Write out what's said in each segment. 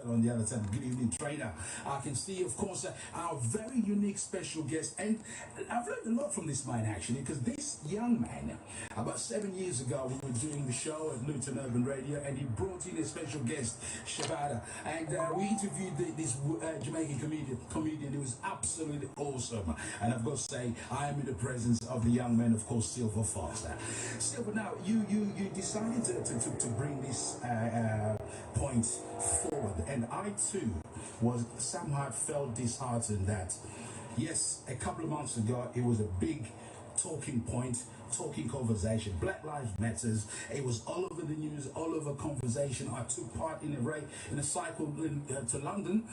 on the other side. Good evening, trainer. I can see, of course, our very unique special guest. And I've learned a lot from this man, actually, because this young man, about 7 years ago, we were doing the show at Luton Urban Radio, and he brought in a special guest, Shabada. And we interviewed this Jamaican comedian. It was absolutely awesome. And I've got to say, I am in the presence of the young man, of course, Silver Foster. Silver, now, you decided to bring this point forward, and I too was somehow felt disheartened that, yes, a couple of months ago it was a big talking point, talking conversation. Black Lives Matters. It was all over the news, all over conversation. I took part in a cycle to London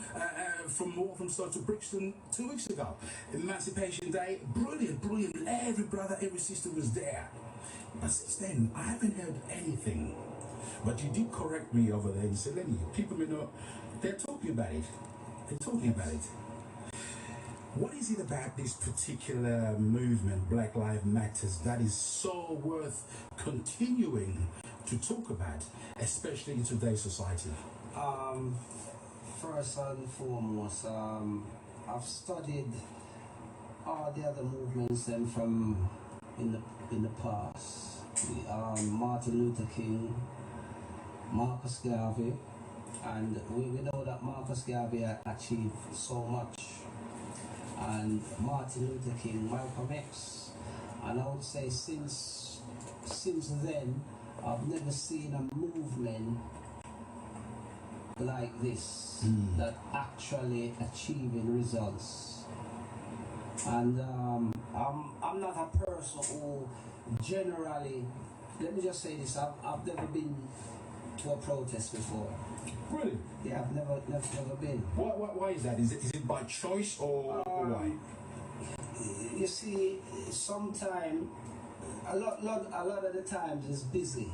from Walthamstow to Brixton 2 weeks ago. Emancipation Day, brilliant. Every brother, every sister was there. But since then, I haven't heard anything. But you did correct me over there. You said, Lenny, people may know, they're talking about it. What is it about this particular movement, Black Lives Matters, that is so worth continuing to talk about, especially in today's society? First and foremost, I've studied all the other movements and from in the past. Martin Luther King, Marcus Garvey, and we know that Marcus Garvey achieved so much, and Martin Luther King, Malcolm X, and I would say since then I've never seen a movement like this that actually achieving results. And I'm not a person who generally, let me just say this, I've never been to a protest before. Really? Yeah, I've never been. Why is that? Is it by choice or why? You see, sometimes, a lot of the times it's busy.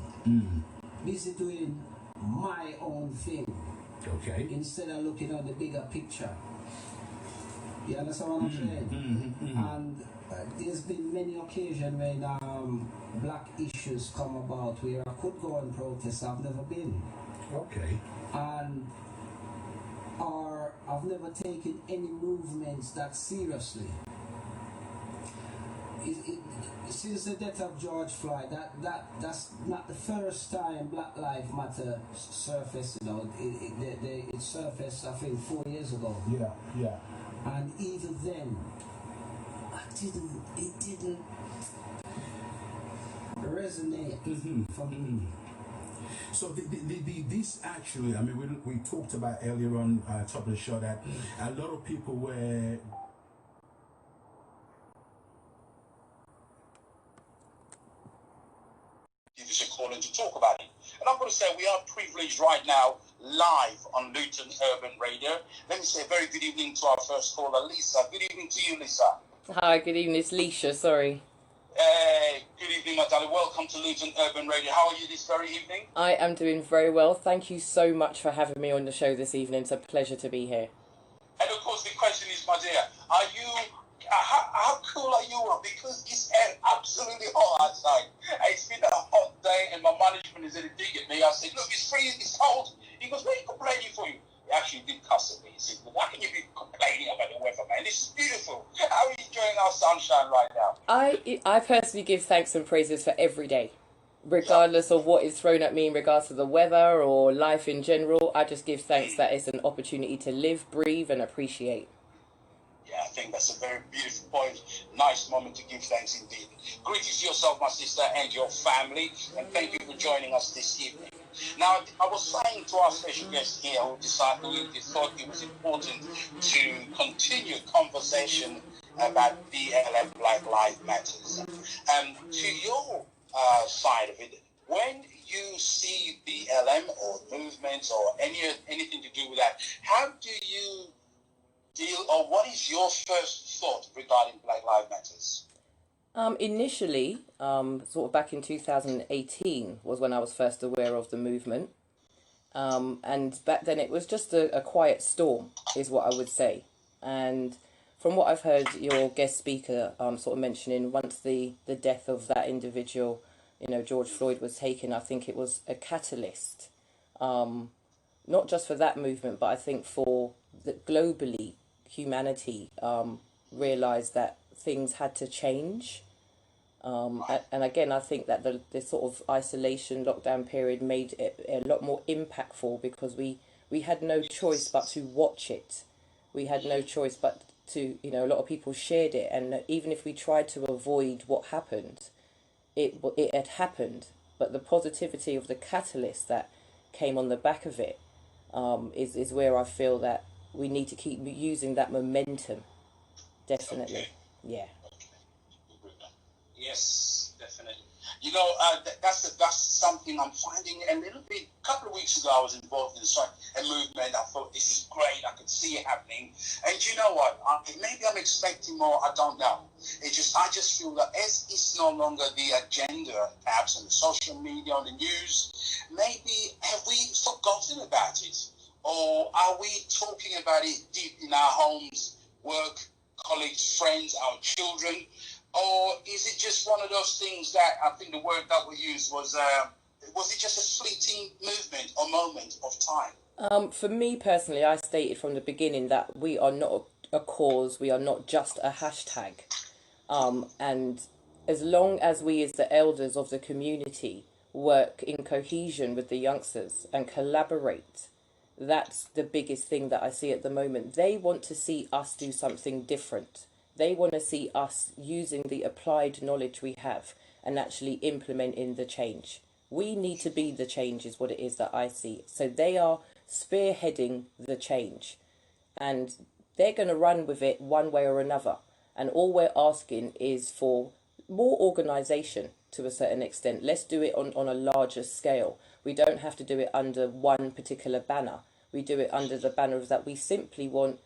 Busy doing my own thing. Okay. Instead of looking at the bigger picture. You understand what I'm saying? And there's been many occasions when black issues come about where I could go and protest. I've never been. Okay. Or I've never taken any movements that seriously. Since the death of George Floyd, that's not the first time Black Lives Matter surfaced. You know, it surfaced I think 4 years ago. Yeah. And even then, it didn't resonate for me. So this actually, I mean, we talked about earlier on top of the show that a lot of people were give us a call in to talk about it. And I'm going to say we are privileged right now, live on Luton Urban Radio. Let me say a very good evening to our first caller, Lisa. Good evening to you, Lisa. Hi, good evening. It's Leisha, sorry. Hey, good evening, my darling. Welcome to Luton Urban Radio. How are you this very evening? I am doing very well. Thank you so much for having me on the show this evening. It's a pleasure to be here. And of course, the question is, my dear, are you... How cool are you? Because it's absolutely hot outside. It's been a hot day and my management is in a dig at me. I said, look, it's freezing, it's cold. He goes, what are you complaining for? He actually did cuss at me. He said, well, how can you be complaining about the weather, man? This is beautiful. How are you enjoying our sunshine right now? I personally give thanks and praises for every day. Regardless of what is thrown at me in regards to the weather or life in general, I just give thanks that it's an opportunity to live, breathe and appreciate. Yeah, I think that's a very beautiful point. Nice moment to give thanks indeed. Greetings to yourself, my sister, and your family, and thank you for joining us this evening. Now, I was saying to our special guest here who thought it was important to continue conversation about BLM, Black Lives Matters. To your side of it, when you see BLM or movements or anything to do with that, how do you deal, or what is your first thought regarding Black Lives Matters? Initially, sort of back in 2018 was when I was first aware of the movement. And back then it was just a quiet storm, is what I would say. And from what I've heard your guest speaker sort of mentioning, once the death of that individual, George Floyd was taken, I think it was a catalyst. Not not just for that movement, but I think for globally, humanity realised that things had to change. And again, I think that the sort of isolation lockdown period made it a lot more impactful because we had no choice but to watch it. We had no choice but to, a lot of people shared it. And even if we tried to avoid what happened, it had happened. But the positivity of the catalyst that came on the back of it is where I feel that we need to keep using that momentum. Definitely. Okay. Yeah. Yes, definitely. That's something I'm finding a little bit. A couple of weeks ago, I was involved in a movement. I thought this is great. I could see it happening. And you know what? Maybe I'm expecting more. I don't know. I just feel that as it's no longer the agenda, perhaps on the social media, on the news, maybe have we forgotten about it, or are we talking about it deep in our homes, work, colleagues, friends, our children? Or is it just one of those things that I think the word that we used was it just a fleeting movement or moment of time? For me personally, I stated from the beginning that we are not a cause, we are not just a hashtag. And as long as we as the elders of the community work in cohesion with the youngsters and collaborate, that's the biggest thing that I see at the moment. They want to see us do something different. They want to see us using the applied knowledge we have and actually implementing the change. We need to be the change is what it is that I see. So they are spearheading the change and they're going to run with it one way or another. And all we're asking is for more organisation to a certain extent. Let's do it on a larger scale. We don't have to do it under one particular banner. We do it under the banner of that we simply want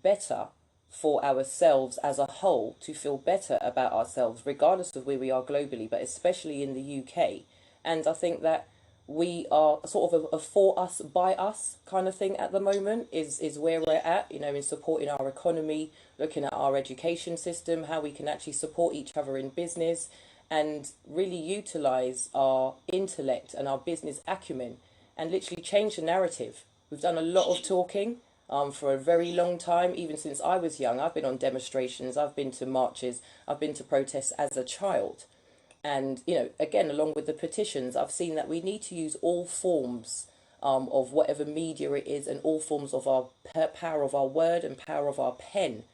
better for ourselves as a whole, to feel better about ourselves, regardless of where we are globally, but especially in the UK. And I think that we are sort of a for us, by us kind of thing at the moment is where we're at, in supporting our economy, looking at our education system, how we can actually support each other in business and really utilise our intellect and our business acumen and literally change the narrative. We've done a lot of talking. For a very long time, even since I was young. I've been on demonstrations, I've been to marches, I've been to protests as a child. And, again, along with the petitions, I've seen that we need to use all forms of whatever media it is and all forms of our power of our word and power of our pen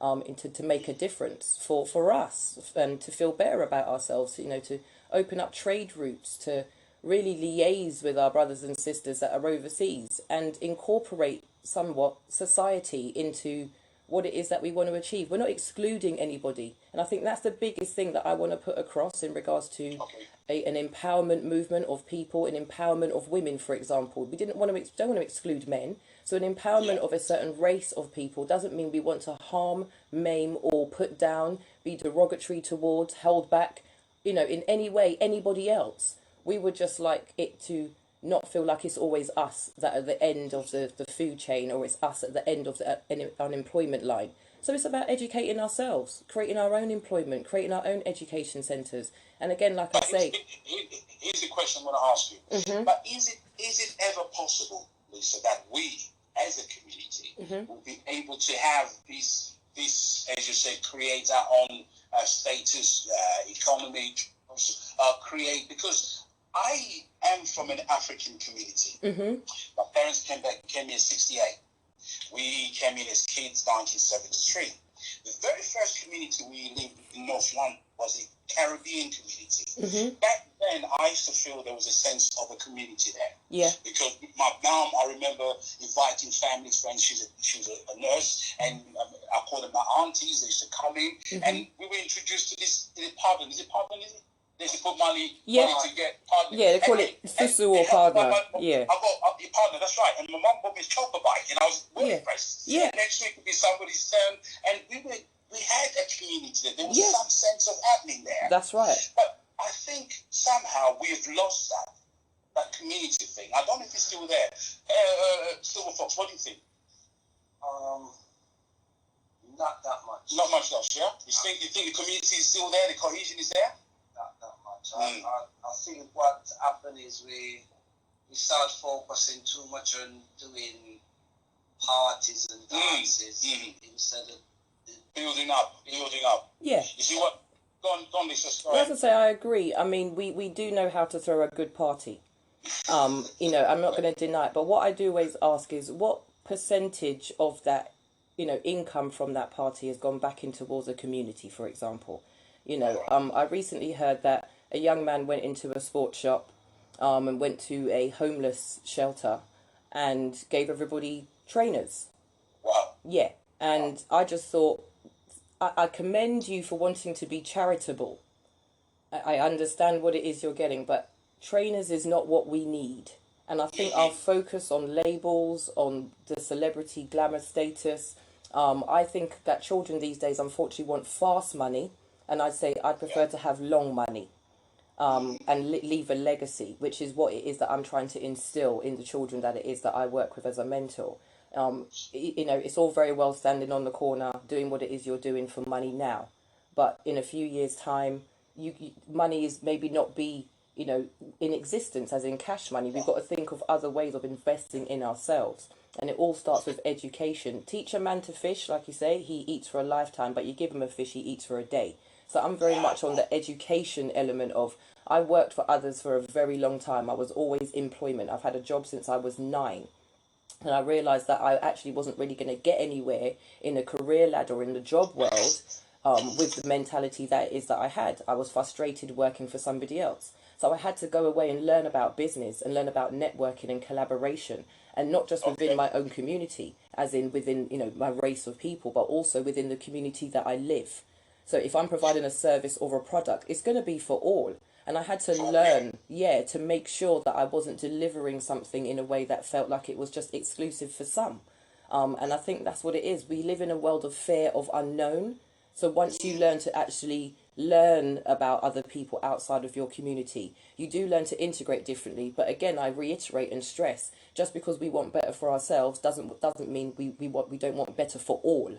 to make a difference for us and to feel better about ourselves, to open up trade routes, to really liaise with our brothers and sisters that are overseas and incorporate somewhat society into what it is that we want to achieve. We're not excluding anybody. And I think that's the biggest thing that I want to put across in regards to an empowerment movement of people, an empowerment of women, for example. We don't want to exclude men. So an empowerment of a certain race of people doesn't mean we want to harm, maim or put down, be derogatory towards, held back, in any way, anybody else. We would just like it to not feel like it's always us that are at the end of the food chain or it's us at the end of the unemployment line. So it's about educating ourselves, creating our own employment, creating our own education centres. And again, like I say... Here's the question I want to ask you. Mm-hmm. But is it ever possible, Lisa, that we, as a community, will be able to have this, as you say, create our own status, economy, create... Because I am from an African community. Mm-hmm. My parents came here in 68. We came in as kids, 1973. The very first community we lived in North London was a Caribbean community. Mm-hmm. Back then, I used to feel there was a sense of a community there. Yeah. Because my mom, I remember inviting family friends. She was a nurse, and I call them my aunties. They used to come in, and we were introduced to this pardon. Is it pardon? Is it? They used to put money to get partner. Yeah, they call it Susu or partner. Yeah. I got your partner, that's right. And my mum bought me a chopper bike, and I was really impressed. Yeah. Next week would be somebody's turn, and we had a community there. There was some sense of happening there. That's right. But I think somehow we've lost that community thing. I don't know if it's still there. Silver Fox, what do you think? Not that much. Not much lost, yeah? You think the community is still there, the cohesion is there? Not that much. I think what happened is we start focusing too much on doing parties and dances instead of building up. Yeah. You see what? Go on, Lisa. As I say, I agree. I mean, we do know how to throw a good party. You know, I'm not going to deny it. But what I do always ask is what percentage of that, you know, income from that party has gone back in towards the community, for example. You know, I recently heard that a young man went into a sports shop and went to a homeless shelter and gave everybody trainers. Wow. Yeah. And I just thought, I commend you for wanting to be charitable. I understand what it is you're getting, but trainers is not what we need. And I think our focus on labels, on the celebrity glamour status, I think that children these days unfortunately want fast money, and I'd say I'd prefer to have long money, and leave a legacy, which is what it is that I'm trying to instill in the children that it is that I work with as a mentor. You know, it's all very well standing on the corner doing what it is you're doing for money now, but in a few years' time, money is maybe not be, you know, in existence as in cash money. We've got to think of other ways of investing in ourselves. And it all starts with education. Teach a man to fish, like you say, he eats for a lifetime, but you give him a fish, he eats for a day. So I'm very much on the education element of, I worked for others for a very long time. I was always employment. I've had a job since I was 9. And I realised that I actually wasn't really going to get anywhere in a career ladder or in the job world with the mentality that it is that I had. I was frustrated working for somebody else. So I had to go away and learn about business and learn about networking and collaboration, and not just within my own community, as in within, you know, my race of people, but also within the community that I live. So if I'm providing a service or a product, it's going to be for all. And I had to learn, to make sure that I wasn't delivering something in a way that felt like it was just exclusive for some. And I think that's what it is. We live in a world of fear of unknown. So once you learn to actually learn about other people outside of your community, you do learn to integrate differently. But again, I reiterate and stress, just because we want better for ourselves doesn't mean we don't want better for all.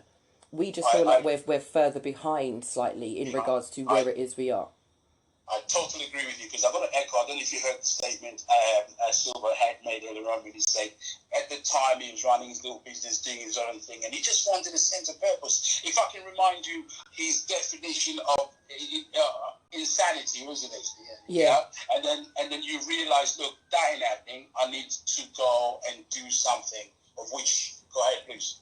We just feel like we're further behind slightly in regards to where it is we are. I totally agree with you, because I've got to echo, I don't know if you heard the statement Silver had made earlier on, when he said at the time he was running his little business, doing his own thing, and he just wanted a sense of purpose. If I can remind you his definition of insanity, wasn't it? Yeah. And then you realise, look, that ain't happening. I need to go and do something, of which, go ahead, please.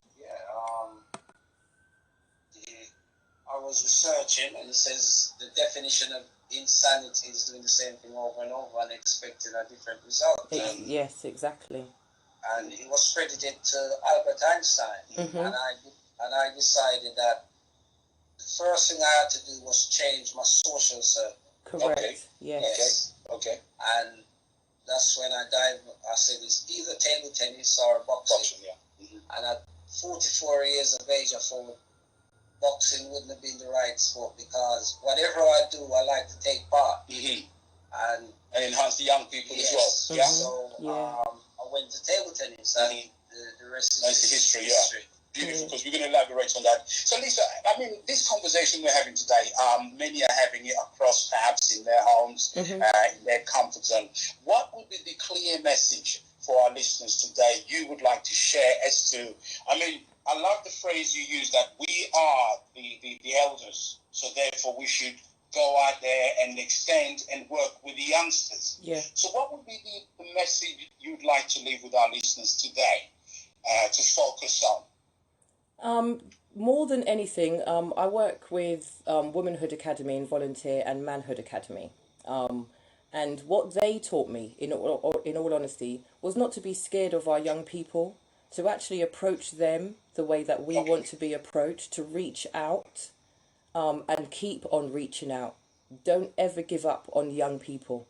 I was researching, and it says the definition of insanity is doing the same thing over and over and expecting a different result. Yes, exactly. And it was credited to Albert Einstein. And I decided that the first thing I had to do was change my social circle. Correct. Okay. Yes. Okay. And that's when I said it's either table tennis or boxing. And at 44 years of age, I thought boxing wouldn't have been the right sport, because whatever I do, I like to take part. And enhance the young people as well. So I went to table tennis, and the rest is history. Beautiful, because we're going to elaborate on that. So, Lisa, I mean, this conversation we're having today, many are having it across, perhaps in their homes, in their comfort zone. What would be the clear message for our listeners today you would like to share as to, I mean, I love the phrase you use, that we are the elders, so therefore we should go out there and extend and work with the youngsters. Yeah. So what would be the message you'd like to leave with our listeners today to focus on? More than anything, I work with Womanhood Academy and Volunteer and Manhood Academy. And what they taught me, in all honesty, was not to be scared of our young people, to actually approach them the way that we want to be approached, to reach out and keep on reaching out. Don't ever give up on young people.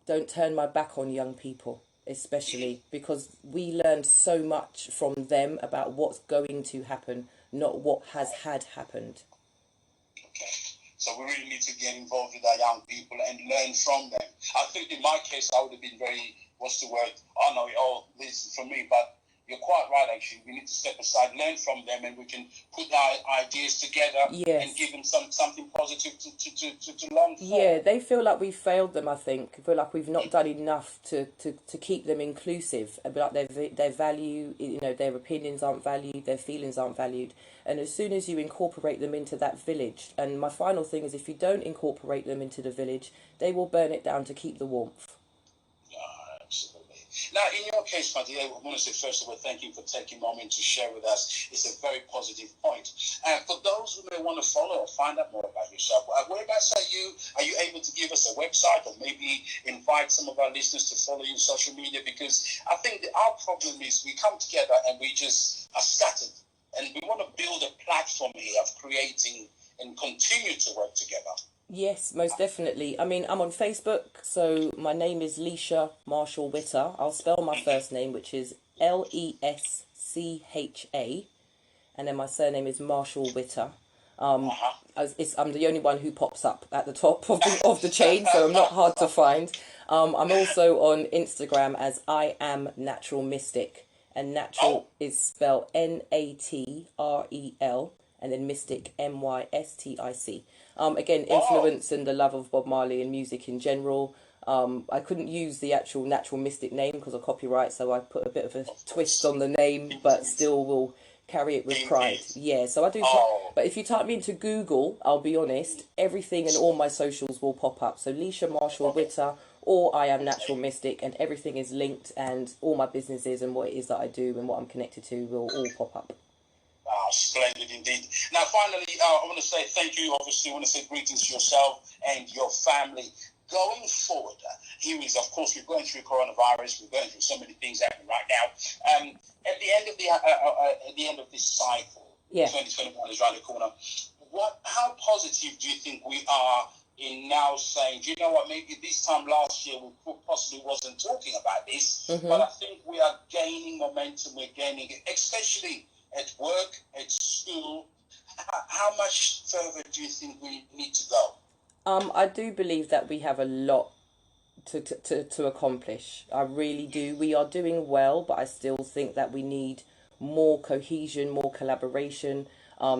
Don't turn my back on young people, especially because we learned so much from them about what's going to happen, not what has had happened. Okay. So we really need to get involved with our young people and learn from them. I think in my case, I would have been very, what's the word? I know it all, this is for me, but you're quite right. I information. We need to step aside, learn from them, and we can put our ideas together and give them something positive to learn from. Yeah, they feel like we've failed them, I think. I feel like we've not done enough to keep them inclusive. Like their value, their opinions aren't valued, their feelings aren't valued. And as soon as you incorporate them into that village, and my final thing is if you don't incorporate them into the village, they will burn it down to keep the warmth. Absolutely. Now, in your case, my dear, I want to say first of all, thank you for taking a moment to share with us. It's a very positive point. And for those who may want to follow or find out more about yourself, whereabouts are you able to give us a website or maybe invite some of our listeners to follow you on social media? Because I think that our problem is we come together and we just are scattered. And we want to build a platform here of creating and continue to work together. Yes, most definitely. I mean, I'm on Facebook, so my name is Leisha Marshall Witter. I'll spell my first name, which is Lescha, and then my surname is Marshall Witter. I'm the only one who pops up at the top of the chain, so I'm not hard to find. I'm also on Instagram as I Am Natural Mystic, and natural is spelled Natrel, and then mystic Mystic. Again, influence and the love of Bob Marley and music in general. I couldn't use the actual Natural Mystic name because of copyright, so I put a bit of a twist on the name, but still will carry it with pride. Yeah, so I do. But if you type me into Google, I'll be honest, everything and all my socials will pop up. So Leisha Marshall Witter or I Am Natural Mystic, and everything is linked, and all my businesses and what it is that I do and what I'm connected to will all pop up. Splendid indeed. Now, finally, I want to say thank you. Obviously, I want to say greetings to yourself and your family. Going forward, here is, of course, we're going through coronavirus. We're going through so many things happening right now. At the end of this cycle, 2021 is around the corner. How positive do you think we are in now saying, do you know what? Maybe this time last year we possibly wasn't talking about this, but I think we are gaining momentum. We're gaining it, especially at work, at school. How much further do you think we need to go? I do believe that we have a lot to accomplish. I really do. We are doing well, but I still think that we need more cohesion, more collaboration,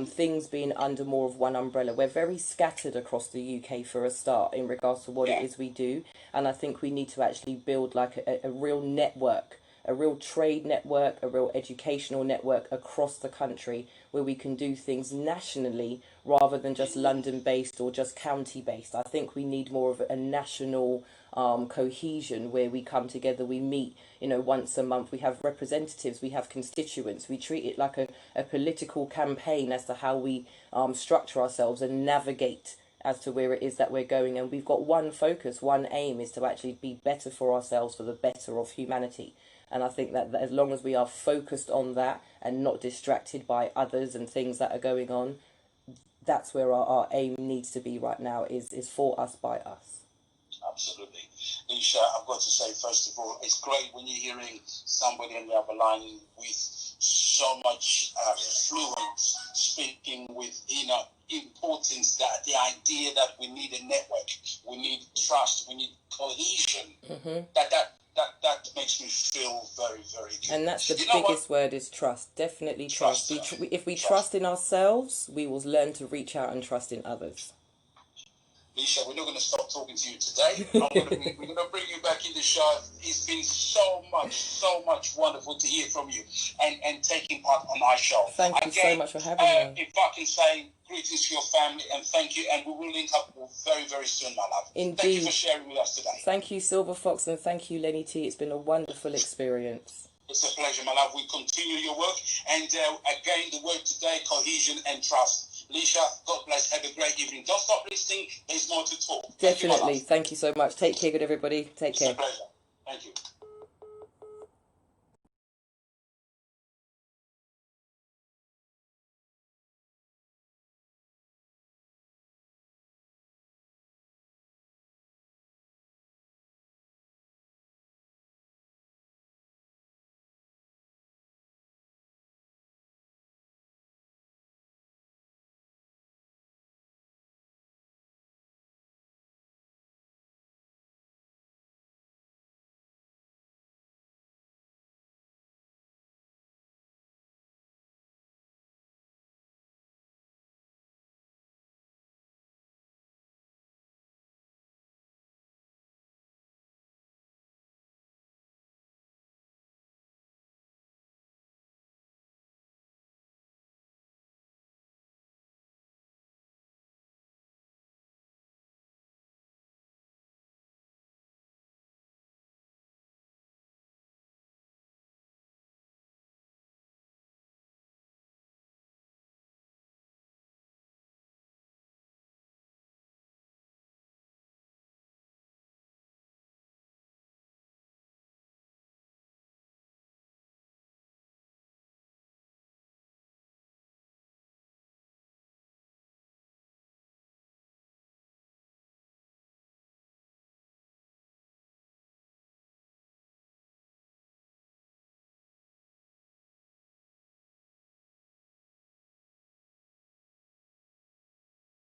things being under more of one umbrella. We're very scattered across the UK for a start in regards to what it is we do. And I think we need to actually build like a real network, a real trade network, a real educational network across the country where we can do things nationally rather than just London-based or just county-based. I think we need more of a national cohesion where we come together, we meet, once a month, we have representatives, we have constituents, we treat it like a political campaign as to how we structure ourselves and navigate as to where it is that we're going. And we've got one focus, one aim is to actually be better for ourselves, for the better of humanity. And I think that as long as we are focused on that and not distracted by others and things that are going on, that's where our aim needs to be right now, is for us, by us. Absolutely. Leisha, I've got to say, first of all, it's great when you're hearing somebody on the other line with so much fluence, speaking with importance, that the idea that we need a network, we need trust, we need cohesion. That makes me feel very, very good. And that's the biggest word, is trust. Definitely trust. If we trust in ourselves, we will learn to reach out and trust in others. Leisha, we're not going to stop talking to you today. We're going to bring you back in the show. It's been so much wonderful to hear from you and taking part on our show. Thank you so much for having me. If I can say greetings to your family and thank you, and we will link up very, very soon, my love. Indeed. Thank you for sharing with us today. Thank you, Silver Fox, and thank you, Lenny T. It's been a wonderful experience. It's a pleasure, my love. We continue your work. And again, the word today, cohesion and trust. Leisha, God bless. Have a great evening. Don't stop listening. There's more to talk. Definitely. Thank you so much. Take care, good everybody. Take care. It's a pleasure. Thank you.